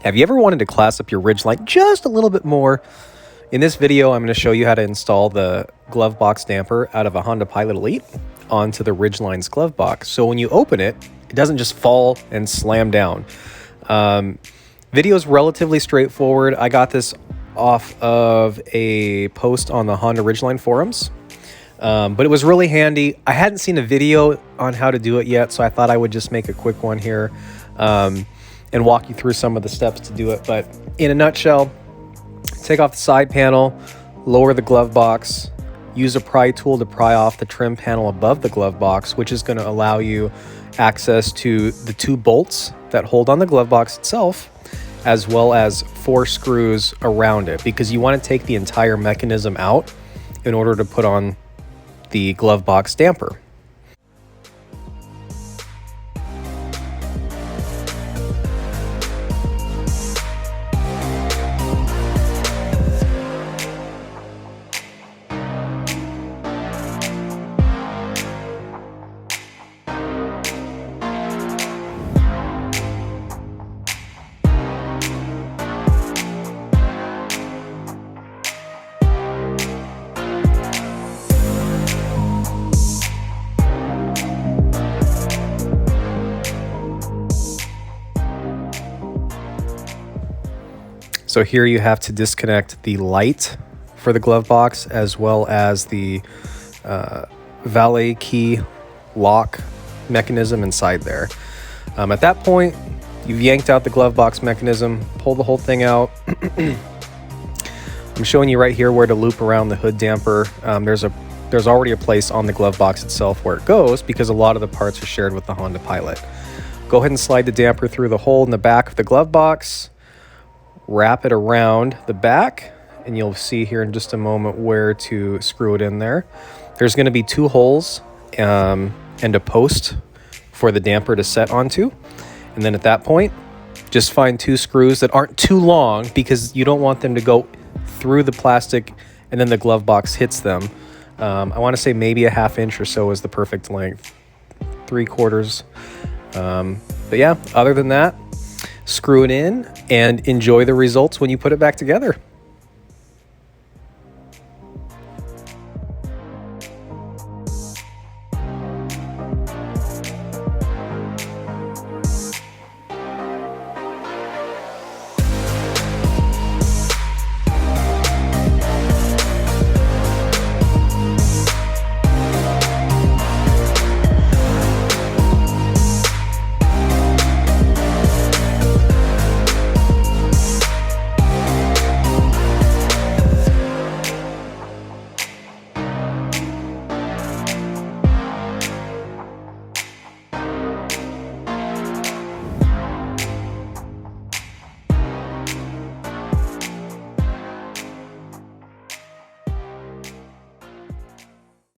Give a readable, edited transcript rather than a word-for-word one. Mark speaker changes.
Speaker 1: Have you ever wanted to class up your Ridgeline just a little bit more? In this video, I'm going to show you how to install the Glovebox damper out of a Honda Pilot Elite onto the Ridgeline's Glovebox. So when you open it, it doesn't just fall and slam down. Video is relatively straightforward. I got this off of a post on the Honda Ridgeline forums, but it was really handy. I hadn't seen a video on how to do it yet, so I thought I would just make a quick one here and walk you through some of the steps to do it. But in a nutshell, take off the side panel, lower the glove box, use a pry tool to pry off the trim panel above the glove box, which is going to allow you access to the 2 bolts that hold on the glove box itself, as well as 4 screws around it, because you want to take the entire mechanism out in order to put on the glove box damper. So here you have to disconnect the light for the glove box, as well as the valet key lock mechanism inside there. At that point, you've yanked out the glove box mechanism, pull the whole thing out. I'm showing you right here where to loop around the hood damper. There's already a place on the glove box itself where it goes, because a lot of the parts are shared with the Honda Pilot. Go ahead and slide the damper through the hole in the back of the glove box. Wrap it around the back, and you'll see here in just a moment where to screw it in there. There's going to be 2 holes and a post for the damper to set onto. And then at that point, just find 2 screws that aren't too long, because you don't want them to go through the plastic and then the glove box hits them. I want to say maybe a 1/2 inch or so is the perfect length, 3/4. But yeah, other than that, screw it in and enjoy the results when you put it back together.